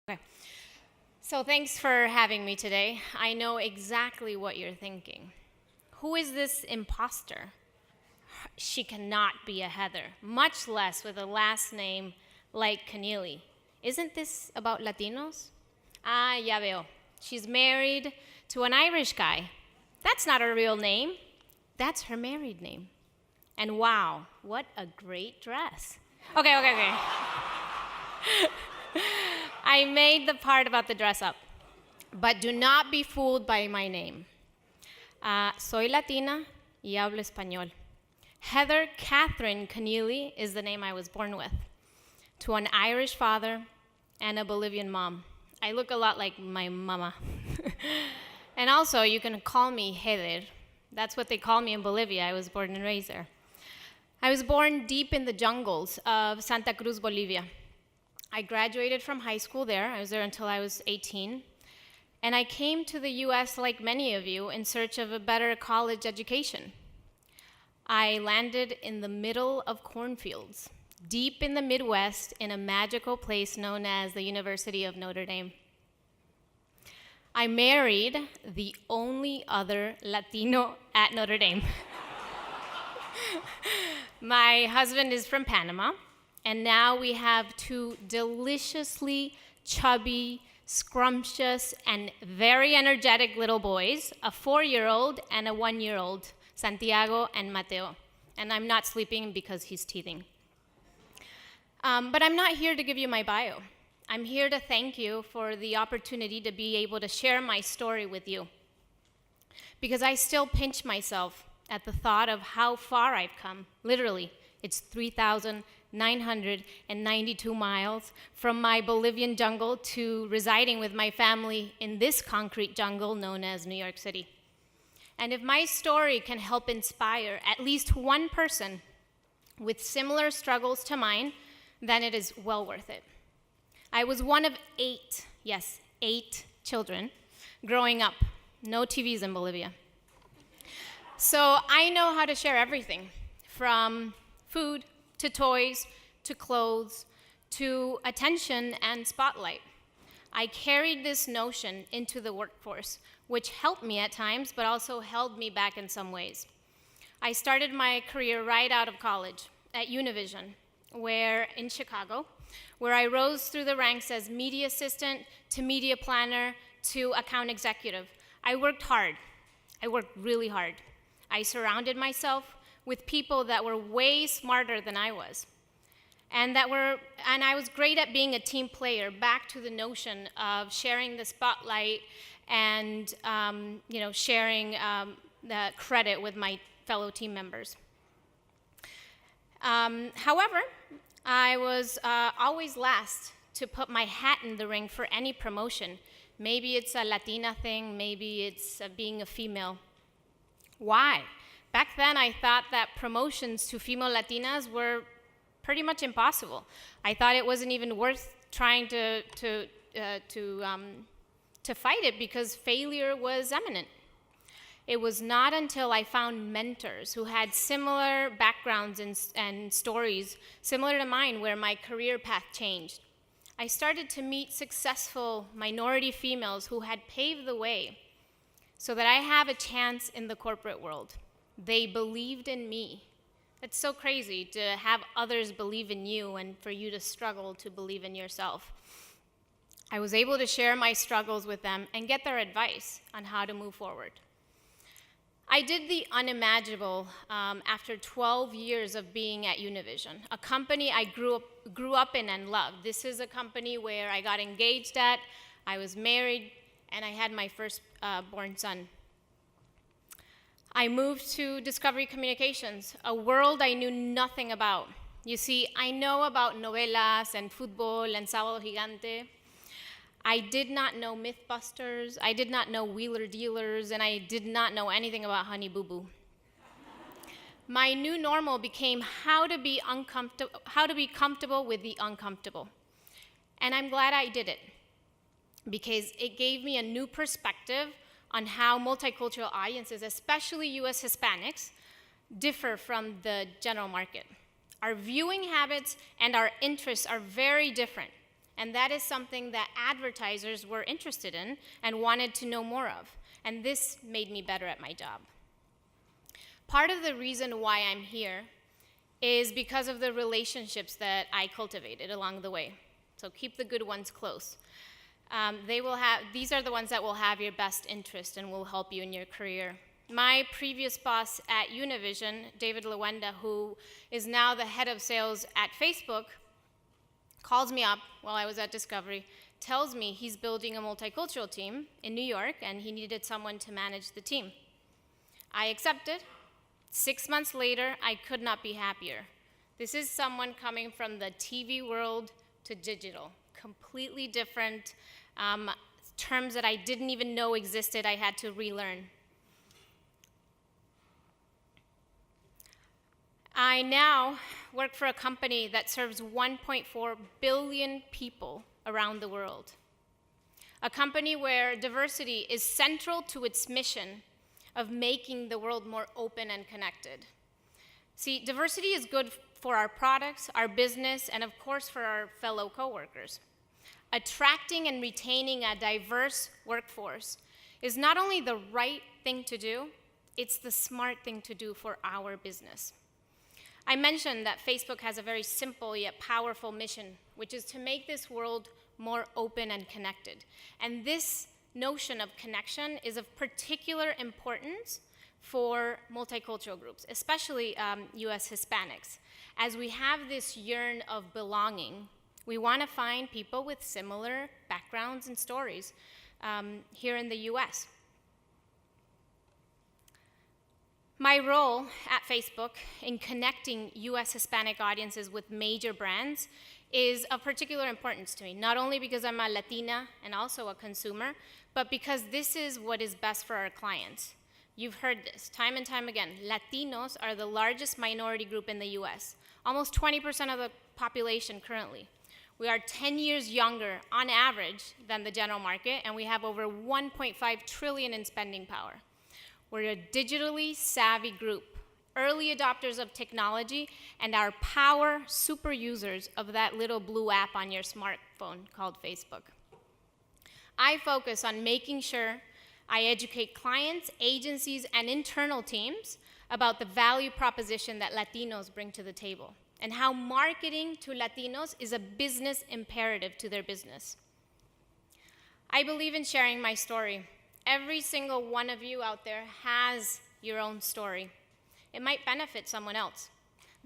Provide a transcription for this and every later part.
Okay. So thanks for having me today. I know exactly what you're thinking. Who is this imposter? She cannot be a Heather, much less with a last name like Conneely. Isn't this about Latinos? Ah, ya veo. She's married to an Irish guy. That's not her real name. That's her married name. And wow, what a great dress. Okay. I made the part about the dress up, but do not be fooled by my name. Soy Latina y hablo español. Heather Catherine Conneely is the name I was born with, to an Irish father and a Bolivian mom. I look a lot like my mama. And also, you can call me Heather. That's what they call me in Bolivia. I was born and raised there. I was born deep in the jungles of Santa Cruz, Bolivia. I graduated from high school there. I was there until I was 18. And I came to the US, like many of you, in search of a better college education. I landed in the middle of cornfields, deep in the Midwest, in a magical place known as the University of Notre Dame. I married the only other Latino at Notre Dame. My husband is from Panama, and now we have two deliciously chubby, scrumptious, and very energetic little boys, a 4-year-old and a 1-year-old, Santiago and Mateo. And I'm not sleeping because he's teething. But I'm not here to give you my bio. I'm here to thank you for the opportunity to be able to share my story with you. Because I still pinch myself at the thought of how far I've come. Literally, it's 3,992 miles from my Bolivian jungle to residing with my family in this concrete jungle known as New York City. And if my story can help inspire at least one person with similar struggles to mine, then it is well worth it. I was one of 8, yes, 8 children growing up. No TVs in Bolivia. So I know how to share everything, from food to toys to clothes to attention and spotlight. I carried this notion into the workforce, which helped me at times, but also held me back in some ways. I started my career right out of college at Univision, in Chicago, where I rose through the ranks as media assistant to media planner to account executive. I worked hard. I worked really hard. I surrounded myself with people that were way smarter than I was. And I was great at being a team player, back to the notion of sharing the spotlight and sharing the credit with my fellow team members. However, I was always last to put my hat in the ring for any promotion. Maybe it's a Latina thing, maybe it's being a female. Why? Back then, I thought that promotions to female Latinas were pretty much impossible. I thought it wasn't even worth trying to fight it because failure was imminent. It was not until I found mentors who had similar backgrounds and stories similar to mine where my career path changed. I started to meet successful minority females who had paved the way so that I have a chance in the corporate world. They believed in me. It's so crazy to have others believe in you and for you to struggle to believe in yourself. I was able to share my struggles with them and get their advice on how to move forward. I did the unimaginable after 12 years of being at Univision, a company I grew up in and loved. This is a company where I got engaged at, I was married, and I had my first born son. I moved to Discovery Communications, a world I knew nothing about. You see, I know about novelas and football and Sábado Gigante. I did not know Mythbusters, I did not know Wheeler Dealers, and I did not know anything about Honey Boo Boo. My new normal became how to be comfortable with the uncomfortable. And I'm glad I did it, because it gave me a new perspective on how multicultural audiences, especially US Hispanics, differ from the general market. Our viewing habits and our interests are very different. And that is something that advertisers were interested in and wanted to know more of. And this made me better at my job. Part of the reason why I'm here is because of the relationships that I cultivated along the way. So keep the good ones close. These are the ones that will have your best interest and will help you in your career. My previous boss at Univision, David Lewenda, who is now the head of sales at Facebook, calls me up while I was at Discovery, tells me he's building a multicultural team in New York and he needed someone to manage the team. I accepted. 6 months later, I could not be happier. This is someone coming from the TV world to digital, completely different terms that I didn't even know existed, I had to relearn. I now work for a company that serves 1.4 billion people around the world. A company where diversity is central to its mission of making the world more open and connected. See, diversity is good for our products, our business, and of course for our fellow coworkers. Attracting and retaining a diverse workforce is not only the right thing to do, it's the smart thing to do for our business. I mentioned that Facebook has a very simple yet powerful mission, which is to make this world more open and connected. And this notion of connection is of particular importance for multicultural groups, especially US Hispanics. As we have this yearn of belonging, we want to find people with similar backgrounds and stories here in the US. My role at Facebook in connecting US Hispanic audiences with major brands is of particular importance to me, not only because I'm a Latina and also a consumer, but because this is what is best for our clients. You've heard this time and time again. Latinos are the largest minority group in the US, almost 20% of the population currently. We are 10 years younger on average than the general market, and we have over 1.5 trillion in spending power. We're a digitally savvy group, early adopters of technology, and our power super users of that little blue app on your smartphone called Facebook. I focus on making sure I educate clients, agencies, and internal teams about the value proposition that Latinos bring to the table and how marketing to Latinos is a business imperative to their business. I believe in sharing my story. Every single one of you out there has your own story. It might benefit someone else.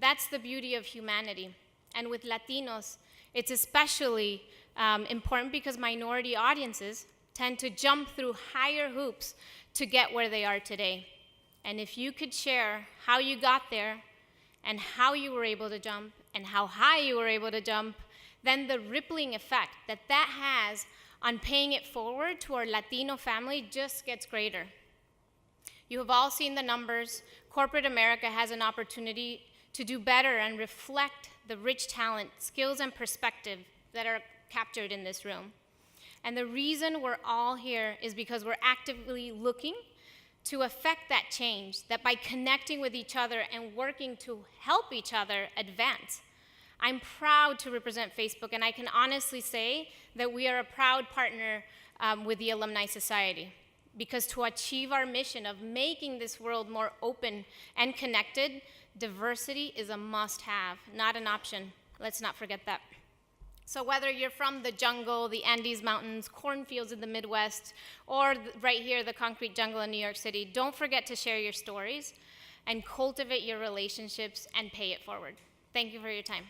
That's the beauty of humanity. And with Latinos, it's especially important because minority audiences tend to jump through higher hoops to get where they are today. And if you could share how you got there and how you were able to jump and how high you were able to jump, then the rippling effect that that has on paying it forward to our Latino family just gets greater. You have all seen the numbers. Corporate America has an opportunity to do better and reflect the rich talent, skills, and perspective that are captured in this room. And the reason we're all here is because we're actively looking to affect that change, that by connecting with each other and working to help each other advance. I'm proud to represent Facebook, and I can honestly say that we are a proud partner with the Alumni Society, because to achieve our mission of making this world more open and connected, diversity is a must-have, not an option. Let's not forget that. So whether you're from the jungle, the Andes Mountains, cornfields in the Midwest, or right here, the concrete jungle in New York City, don't forget to share your stories and cultivate your relationships and pay it forward. Thank you for your time.